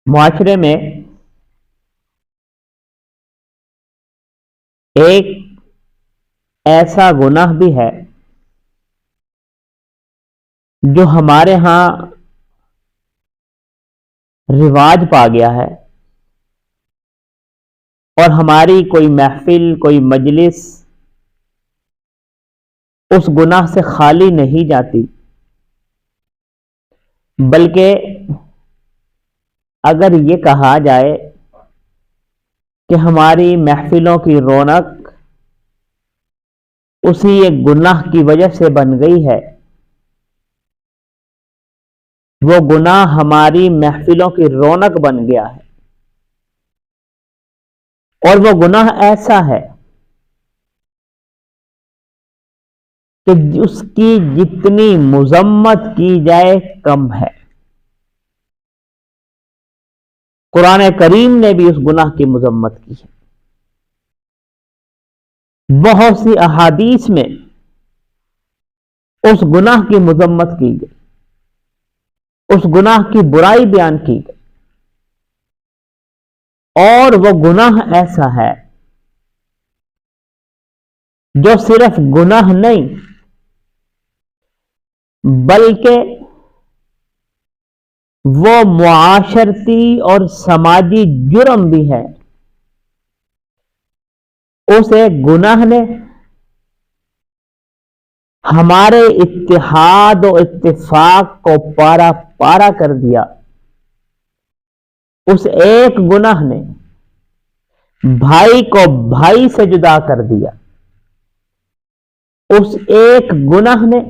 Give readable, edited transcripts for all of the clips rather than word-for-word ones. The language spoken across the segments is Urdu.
معاشرے میں ایک ایسا گناہ بھی ہے جو ہمارے ہاں رواج پا گیا ہے، اور ہماری کوئی محفل، کوئی مجلس اس گناہ سے خالی نہیں جاتی، بلکہ اگر یہ کہا جائے کہ ہماری محفلوں کی رونق اسی ایک گناہ کی وجہ سے بن گئی ہے، وہ گناہ ہماری محفلوں کی رونق بن گیا ہے، اور وہ گناہ ایسا ہے کہ اس کی جتنی مذمت کی جائے کم ہے۔ قرآن کریم نے بھی اس گناہ کی مذمت کی ہے، بہت سی احادیث میں اس گناہ کی مذمت کی گئی، اس گناہ کی برائی بیان کی گئی، اور وہ گناہ ایسا ہے جو صرف گناہ نہیں بلکہ وہ معاشرتی اور سماجی جرم بھی ہے۔ اس ایک گناہ نے ہمارے اتحاد و اتفاق کو پارا پارا کر دیا، اس ایک گناہ نے بھائی کو بھائی سے جدا کر دیا، اس ایک گناہ نے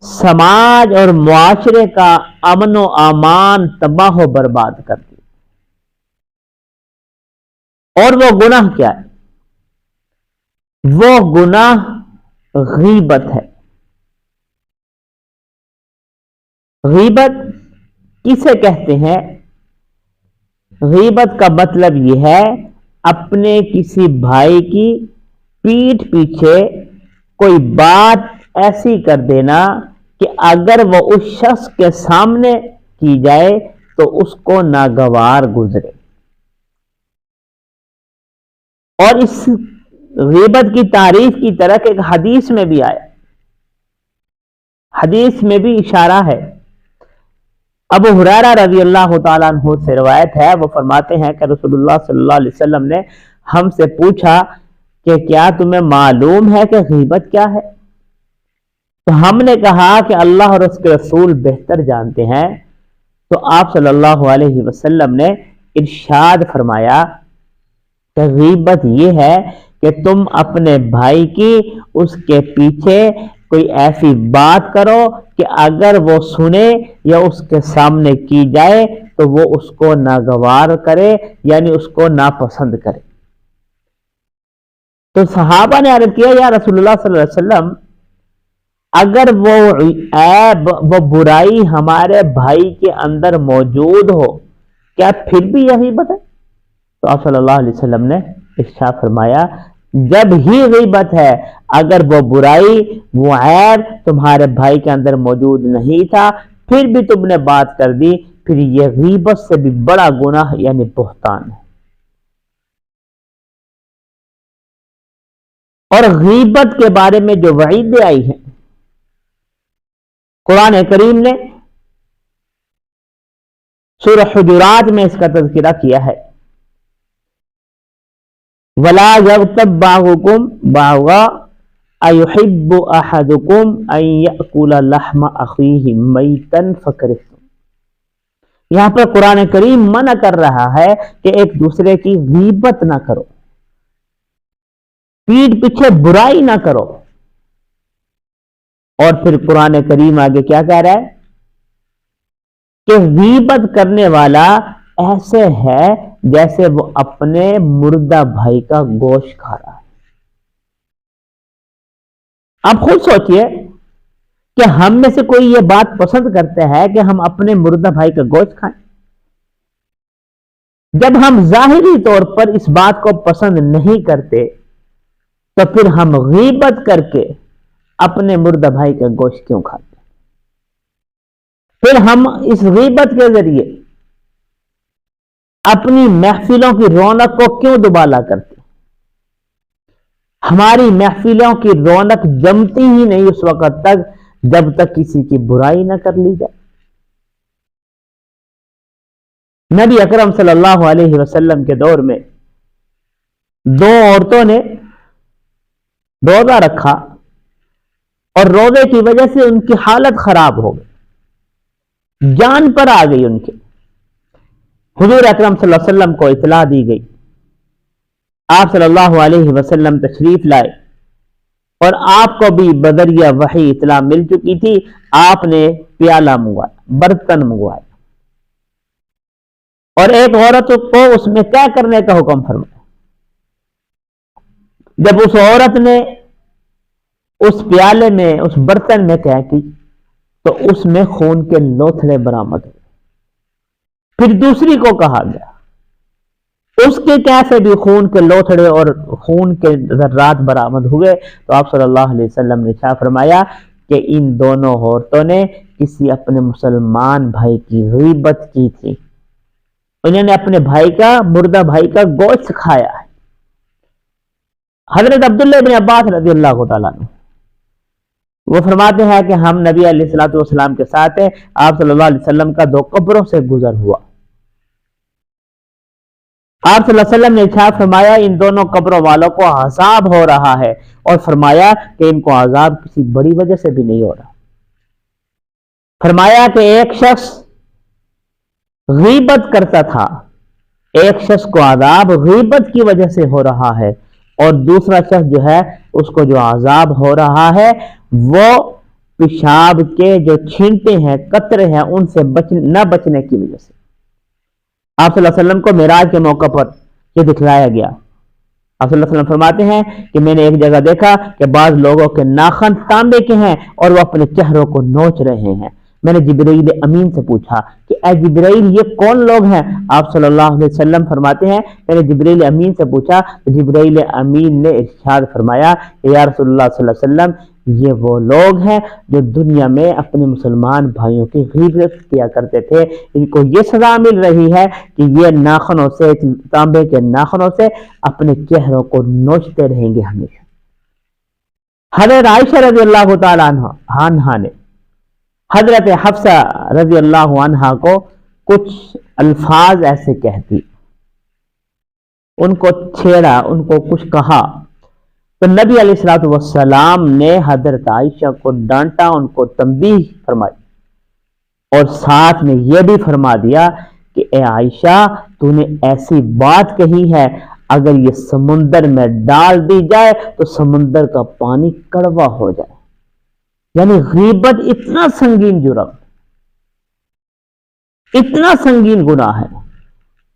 سماج اور معاشرے کا امن و امان تباہ و برباد کر دیا۔ اور وہ گناہ کیا ہے؟ وہ گناہ غیبت ہے۔ غیبت کسے کہتے ہیں؟ غیبت کا مطلب یہ ہے اپنے کسی بھائی کی پیٹھ پیچھے کوئی بات ایسی کر دینا کہ اگر وہ اس شخص کے سامنے کی جائے تو اس کو ناگوار گزرے۔ اور اس غیبت کی تعریف کی طرح ایک حدیث میں بھی آیا، حدیث میں بھی اشارہ ہے۔ ابو ہریرہ رضی اللہ تعالیٰ عنہ سے روایت ہے، وہ فرماتے ہیں کہ رسول اللہ صلی اللہ علیہ وسلم نے ہم سے پوچھا کہ کیا تمہیں معلوم ہے کہ غیبت کیا ہے؟ تو ہم نے کہا کہ اللہ اور اس کے رسول بہتر جانتے ہیں۔ تو آپ صلی اللہ علیہ وسلم نے ارشاد فرمایا کہ غیبت یہ ہے کہ تم اپنے بھائی کی اس کے پیچھے کوئی ایسی بات کرو کہ اگر وہ سنے یا اس کے سامنے کی جائے تو وہ اس کو ناگوار کرے، یعنی اس کو ناپسند کرے۔ تو صحابہ نے عرض کیا یا رسول اللہ صلی اللہ علیہ وسلم، اگر وہ عیب، وہ برائی ہمارے بھائی کے اندر موجود ہو، کیا پھر بھی یہ غیبت ہے؟ تو آپ صلی اللہ علیہ وسلم نے ارشاد فرمایا جب ہی غیبت ہے، اگر وہ برائی، وہ عیب تمہارے بھائی کے اندر موجود نہیں تھا پھر بھی تم نے بات کر دی، پھر یہ غیبت سے بھی بڑا گناہ یعنی بہتان ہے۔ اور غیبت کے بارے میں جو وعیدیں آئی ہیں، قرآن کریم نے سورہ حجرات میں اس کا تذکرہ کیا ہے، وَلَا يَغْتَبْ بَعْضُكُمْ بَعْضًا أَيُحِبُّ أَحَدُكُمْ أَن يَأْكُلَ لَحْمَ أَخِيهِ مَيْتًا فَكَرِهْتُمْ۔ یہاں پر قرآن کریم منع کر رہا ہے کہ ایک دوسرے کی غیبت نہ کرو، پیٹھ پیچھے برائی نہ کرو۔ اور پھر قرآن کریم آگے کیا کہہ رہا ہے کہ غیبت کرنے والا ایسے ہے جیسے وہ اپنے مردہ بھائی کا گوشت کھا رہا ہے۔ آپ خود سوچئے کہ ہم میں سے کوئی یہ بات پسند کرتا ہے کہ ہم اپنے مردہ بھائی کا گوشت کھائیں؟ جب ہم ظاہری طور پر اس بات کو پسند نہیں کرتے تو پھر ہم غیبت کر کے اپنے مردہ بھائی کا گوشت کیوں کھاتے؟ پھر ہم اس غیبت کے ذریعے اپنی محفلوں کی رونق کو کیوں دوبالا کرتے؟ ہماری محفلوں کی رونق جمتی ہی نہیں اس وقت تک جب تک کسی کی برائی نہ کر لی جائے۔ نبی اکرم صلی اللہ علیہ وسلم کے دور میں دو عورتوں نے روزہ رکھا اور روزے کی وجہ سے ان کی حالت خراب ہو گئی، جان پر آ گئی ان کے۔ حضور اکرم صلی اللہ علیہ وسلم کو اطلاع دی گئی، آپ صلی اللہ علیہ وسلم تشریف لائے اور آپ کو بھی بذریعہ وحی اطلاع مل چکی تھی۔ آپ نے پیالہ منگوایا، برتن منگوایا اور ایک عورت کو اس میں کیا کرنے کا حکم فرمایا۔ جب اس عورت نے اس پیالے میں، اس برتن میں کیا کی تو اس میں خون کے لوتھڑے برآمد ہوئے۔ پھر دوسری کو کہا گیا، اس کے کیسے بھی خون کے لوتھڑے اور خون کے ذرات برآمد ہوئے۔ تو آپ صلی اللہ علیہ وسلم نے ارشاد فرمایا کہ ان دونوں عورتوں نے کسی اپنے مسلمان بھائی کی غیبت کی تھی، انہوں نے اپنے بھائی کا، مردہ بھائی کا گوشت کھایا ہے۔ حضرت عبداللہ بن عباس رضی اللہ تعالیٰ عنہ وہ فرماتے ہیں کہ ہم نبی علیہ الصلوۃ والسلام کے ساتھ ہیں، آپ صلی اللہ علیہ وسلم کا دو قبروں سے گزر ہوا۔ آپ صلی اللہ علیہ وسلم نے ارشاد فرمایا ان دونوں قبروں والوں کو عذاب ہو رہا ہے، اور فرمایا کہ ان کو عذاب کسی بڑی وجہ سے بھی نہیں ہو رہا۔ فرمایا کہ ایک شخص غیبت کرتا تھا، ایک شخص کو عذاب غیبت کی وجہ سے ہو رہا ہے، اور دوسرا شخص جو ہے اس کو جو عذاب ہو رہا ہے وہ پیشاب کے جو چھینٹے ہیں، قطرے ہیں، ان سے نہ بچنے کی وجہ سے۔ آپ صلی اللہ علیہ وسلم کو معراج کے موقع پر یہ دکھلایا گیا۔ آپ صلی اللہ علیہ وسلم فرماتے ہیں کہ میں نے ایک جگہ دیکھا کہ بعض لوگوں کے ناخن تانبے کے ہیں اور وہ اپنے چہروں کو نوچ رہے ہیں۔ میں نے جبرائیل امین سے پوچھا کہ اے جبرائیل یہ کون لوگ ہیں؟ آپ صلی اللہ علیہ وسلم فرماتے ہیں میں نے جبرائیل امین سے پوچھا تو جبرائیل امین نے ارشاد فرمایا کہ یا رسول اللہ صلی اللہ علیہ وسلم یہ وہ لوگ ہیں جو دنیا میں اپنے مسلمان بھائیوں کی غیبت کیا کرتے تھے، ان کو یہ سزا مل رہی ہے کہ یہ ناخنوں سے، تانبے کے ناخنوں سے اپنے چہروں کو نوچتے رہیں گے ہمیشہ۔ حضرت عائشہ رضی اللہ تعالیٰ عنہا نے حضرت حفصہ رضی اللہ عنہا کو کچھ الفاظ ایسے کہتی، ان کو چھیڑا، ان کو کچھ کہا تو نبی علیہ الصلوۃ والسلام نے حضرت عائشہ کو ڈانٹا، ان کو تنبیہ فرمائی اور ساتھ میں یہ بھی فرما دیا کہ اے عائشہ تو نے ایسی بات کہی ہے اگر یہ سمندر میں ڈال دی جائے تو سمندر کا پانی کڑوا ہو جائے۔ یعنی غیبت اتنا سنگین جرم، اتنا سنگین گناہ ہے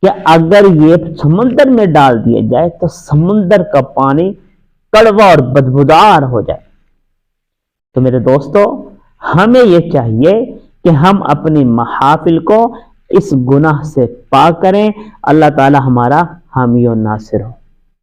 کہ اگر یہ سمندر میں ڈال دیا جائے تو سمندر کا پانی کڑوا اور بدبودار ہو جائے۔ تو میرے دوستو ہمیں یہ چاہیے کہ ہم اپنی محافل کو اس گناہ سے پاک کریں۔ اللہ تعالی ہمارا حامی و ناصر ہو۔